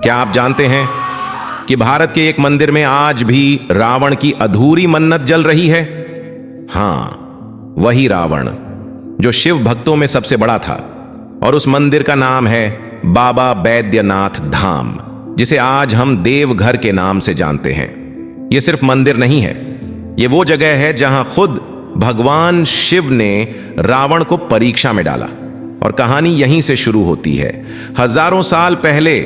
क्या आप जानते हैं कि भारत के एक मंदिर में आज भी रावण की अधूरी मन्नत जल रही है? हां, वही रावण जो शिव भक्तों में सबसे बड़ा था। और उस मंदिर का नाम है बाबा बैद्यनाथ धाम, जिसे आज हम देवघर के नाम से जानते हैं। यह सिर्फ मंदिर नहीं है, यह वो जगह है जहां खुद भगवान शिव ने रावण को परीक्षा में डाला। और कहानी यहीं से शुरू होती है। हजारों साल पहले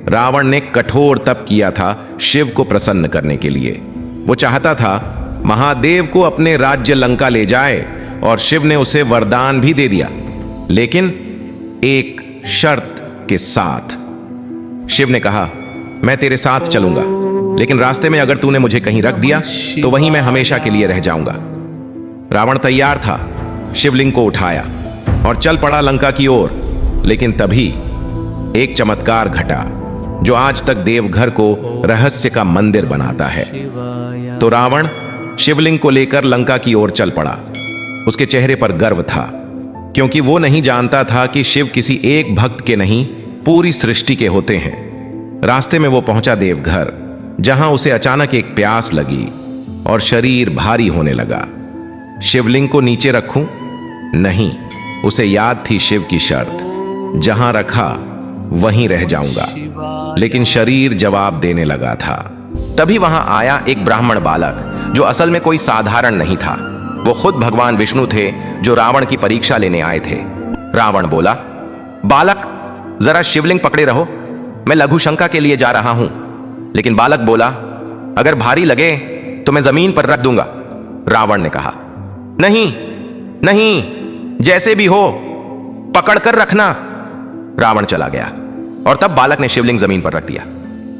रावण ने कठोर तप किया था शिव को प्रसन्न करने के लिए। वो चाहता था महादेव को अपने राज्य लंका ले जाए, और शिव ने उसे वरदान भी दे दिया, लेकिन एक शर्त के साथ। शिव ने कहा, मैं तेरे साथ चलूंगा, लेकिन रास्ते में अगर तूने मुझे कहीं रख दिया तो वहीं मैं हमेशा के लिए रह जाऊंगा। रावण तैयार था, शिवलिंग को उठाया और चल पड़ा लंका की ओर। लेकिन तभी एक चमत्कार घटा जो आज तक देवघर को रहस्य का मंदिर बनाता है। तो रावण शिवलिंग को लेकर लंका की ओर चल पड़ा। उसके चेहरे पर गर्व था, क्योंकि वो नहीं जानता था कि शिव किसी एक भक्त के नहीं, पूरी सृष्टि के होते हैं। रास्ते में वो पहुंचा देवघर, जहां उसे अचानक एक प्यास लगी और शरीर भारी होने लगा। शिवलिंग को नीचे रखूं? नहीं, उसे याद थी शिव की शर्त, जहां रखा वहीं रह जाऊंगा। लेकिन शरीर जवाब देने लगा था। तभी वहां आया एक ब्राह्मण बालक, जो असल में कोई साधारण नहीं था। वो खुद भगवान विष्णु थे, जो रावण की परीक्षा लेने आए थे। रावण बोला, बालक जरा शिवलिंग पकड़े रहो, मैं लघु शंका के लिए जा रहा हूं। लेकिन बालक बोला, अगर भारी लगे तो मैं जमीन पर रख दूंगा। रावण ने कहा, नहीं नहीं, जैसे भी हो पकड़ कर रखना। रावण चला गया, और तब बालक ने शिवलिंग जमीन पर रख दिया।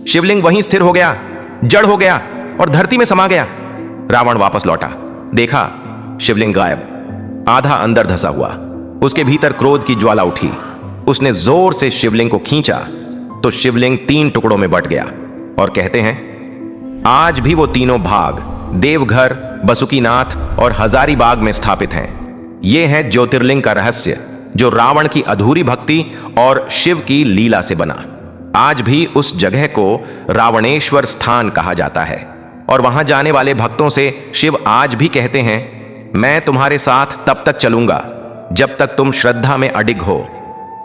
शिवलिंग वहीं स्थिर हो गया, जड़ हो गया और धरती में समा गया। रावण वापस लौटा, देखा शिवलिंग गायब, आधा अंदर धंसा हुआ। उसके भीतर क्रोध की ज्वाला उठी। उसने जोर से शिवलिंग को खींचा तो शिवलिंग 3 टुकड़ों में बट गया। और कहते हैं आज भी वो तीनों भाग देवघर, बसुकीनाथ और हजारीबाग में स्थापित हैं। ये है ज्योतिर्लिंग का रहस्य, जो रावण की अधूरी भक्ति और शिव की लीला से बना। आज भी उस जगह को रावणेश्वर स्थान कहा जाता है, और वहां जाने वाले भक्तों से शिव आज भी कहते हैं, मैं तुम्हारे साथ तब तक चलूंगा जब तक तुम श्रद्धा में अडिग हो।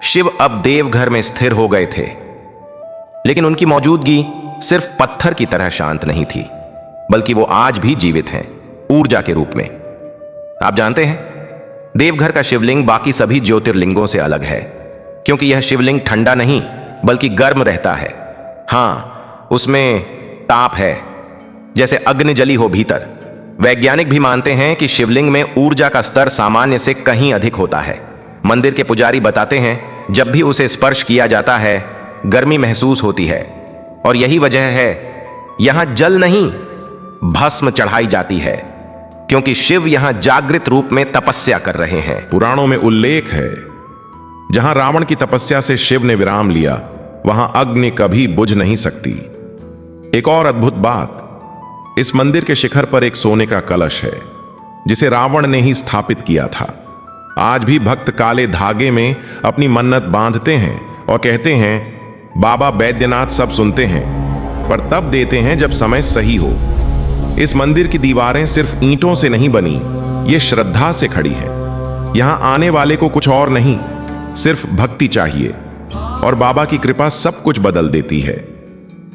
शिव अब देवघर में स्थिर हो गए थे, लेकिन उनकी मौजूदगी सिर्फ पत्थर की तरह शांत नहीं थी, बल्कि वो आज भी जीवित हैं, ऊर्जा के रूप में। आप जानते हैं, देवघर का शिवलिंग बाकी सभी ज्योतिर्लिंगों से अलग है, क्योंकि यह शिवलिंग ठंडा नहीं बल्कि गर्म रहता है। हां, उसमें ताप है, जैसे अग्नि जली हो भीतर। वैज्ञानिक भी मानते हैं कि शिवलिंग में ऊर्जा का स्तर सामान्य से कहीं अधिक होता है। मंदिर के पुजारी बताते हैं, जब भी उसे स्पर्श किया जाता है गर्मी महसूस होती है, और यही वजह है यहां जल नहीं भस्म चढ़ाई जाती है, क्योंकि शिव यहां जागृत रूप में तपस्या कर रहे हैं। पुराणों में उल्लेख है, जहां रावण की तपस्या से शिव ने विराम लिया, वहां अग्नि कभी बुझ नहीं सकती। एक और अद्भुत बात, इस मंदिर के शिखर पर एक सोने का कलश है, जिसे रावण ने ही स्थापित किया था। आज भी भक्त काले धागे में अपनी मन्नत बांधते हैं और कहते हैं, बाबा बैद्यनाथ सब सुनते हैं, पर तब देते हैं जब समय सही हो। इस मंदिर की दीवारें सिर्फ ईंटों से नहीं बनी, ये श्रद्धा से खड़ी है। यहां आने वाले को कुछ और नहीं, सिर्फ भक्ति चाहिए, और बाबा की कृपा सब कुछ बदल देती है।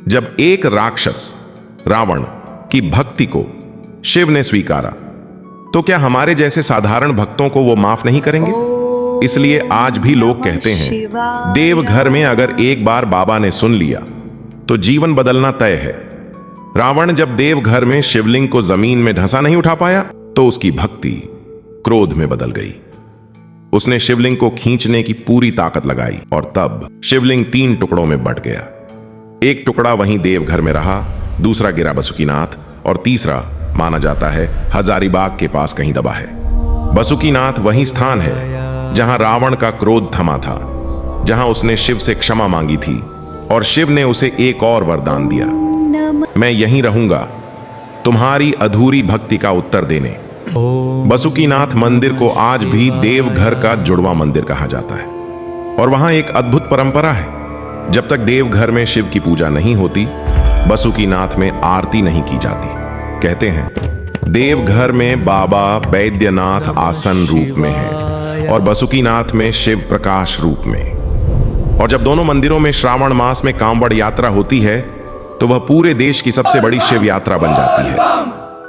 जब एक राक्षस रावण की भक्ति को शिव ने स्वीकारा, तो क्या हमारे जैसे साधारण भक्तों को वो माफ नहीं करेंगे? इसलिए आज भी लोग कहते हैं, देवघर में अगर एक बार बाबा ने सुन लिया तो जीवन बदलना तय है। रावण जब देवघर में शिवलिंग को जमीन में ढसा नहीं उठा पाया, तो उसकी भक्ति क्रोध में बदल गई। उसने शिवलिंग को खींचने की पूरी ताकत लगाई, और तब शिवलिंग 3 टुकड़ों में बट गया। एक टुकड़ा वहीं देवघर में रहा, दूसरा गिरा बसुकीनाथ, और तीसरा माना जाता है हजारीबाग के पास कहीं दबा है। बसुकीनाथ वही स्थान है जहां रावण का क्रोध थमा था, जहां उसने शिव से क्षमा मांगी थी, और शिव ने उसे एक और वरदान दिया, मैं यहीं रहूंगा तुम्हारी अधूरी भक्ति का उत्तर देने। बसुकीनाथ मंदिर को आज भी देवघर का जुड़वा मंदिर कहा जाता है, और वहां एक अद्भुत परंपरा है। जब तक देवघर में शिव की पूजा नहीं होती, बसुकीनाथ में आरती नहीं की जाती। कहते हैं देवघर में बाबा बैद्यनाथ आसन रूप में है और बसुकीनाथ में शिव प्रकाश रूप में। और जब दोनों मंदिरों में श्रावण मास में कांवड़ यात्रा होती है तो वह पूरे देश की सबसे बड़ी शिव यात्रा बन जाती है।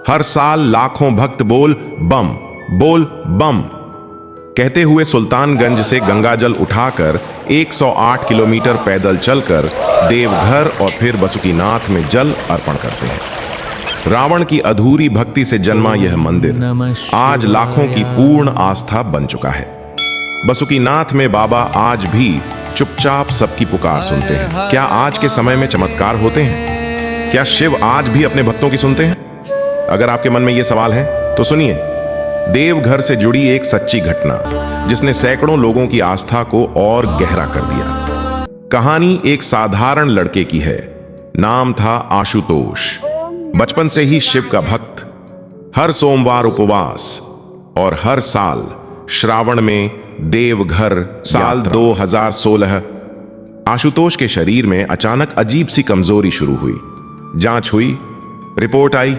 हर साल लाखों भक्त बोल बम कहते हुए सुल्तानगंज से गंगाजल उठाकर 108 किलोमीटर पैदल चलकर देवघर और फिर बसुकीनाथ में जल अर्पण करते हैं। रावण की अधूरी भक्ति से जन्मा यह मंदिर आज लाखों की पूर्ण आस्था बन चुका है। बसुकीनाथ में बाबा आज भी चुपचाप सबकी पुकार सुनते हैं। क्या आज के समय में चमत्कार होते हैं? क्या शिव आज भी अपने भक्तों की सुनते हैं? अगर आपके मन में यह सवाल है तो सुनिए, देवघर से जुड़ी एक सच्ची घटना जिसने सैकड़ों लोगों की आस्था को और गहरा कर दिया। कहानी एक साधारण लड़के की है। नाम था आशुतोष। बचपन से ही शिव का भक्त, हर सोमवार उपवास और हर साल श्रावण में देवघर। साल 2016 आशुतोष के शरीर में अचानक अजीब सी कमजोरी शुरू हुई। जांच हुई, रिपोर्ट आई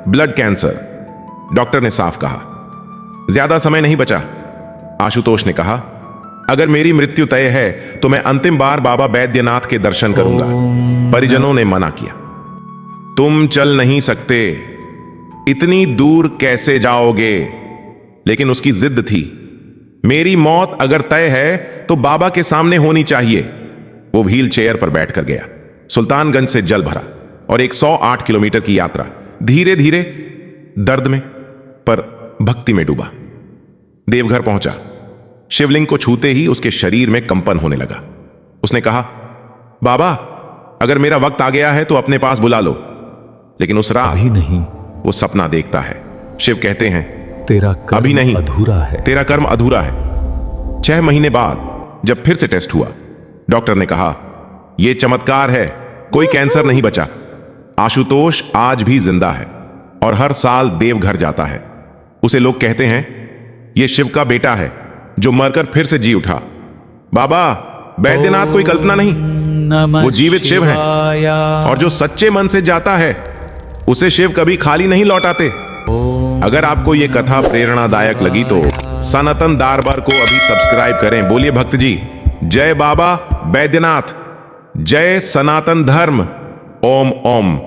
ब्लड कैंसर। डॉक्टर ने साफ कहा ज्यादा समय नहीं बचा। आशुतोष ने कहा अगर मेरी मृत्यु तय है तो मैं अंतिम बार बाबा बैद्यनाथ के दर्शन करूंगा। परिजनों ने मना किया, तुम चल नहीं सकते, इतनी दूर कैसे जाओगे? लेकिन उसकी जिद थी, मेरी मौत अगर तय है तो बाबा के सामने होनी चाहिए। वो व्हील चेयर पर बैठकर गया, सुल्तानगंज से जल भरा और 108 किलोमीटर की यात्रा धीरे धीरे दर्द में पर भक्ति में डूबा। देवघर पहुंचा। शिवलिंग को छूते ही उसके शरीर में कंपन होने लगा। उसने कहा बाबा अगर मेरा वक्त आ गया है तो अपने पास बुला लो। लेकिन उस रात अभी नहीं, वो सपना देखता है। शिव कहते हैं तेरा कर्म अभी नहीं, अधूरा है। तेरा कर्म अधूरा है। 6 महीने बाद जब फिर से टेस्ट हुआ, डॉक्टर ने कहा यह चमत्कार है, कोई कैंसर नहीं बचा। आशुतोष आज भी जिंदा है और हर साल देवघर जाता है। उसे लोग कहते हैं यह शिव का बेटा है जो मरकर फिर से जी उठा। बाबा बैद्यनाथ कोई कल्पना नहीं, वो जीवित शिव है और जो सच्चे मन से जाता है उसे शिव कभी खाली नहीं लौटाते। अगर आपको यह कथा प्रेरणादायक लगी तो सनातन दरबार को अभी सब्सक्राइब करें। बोलिए भक्त जी, जय बाबा बैद्यनाथ, जय सनातन धर्म। ओम ओम।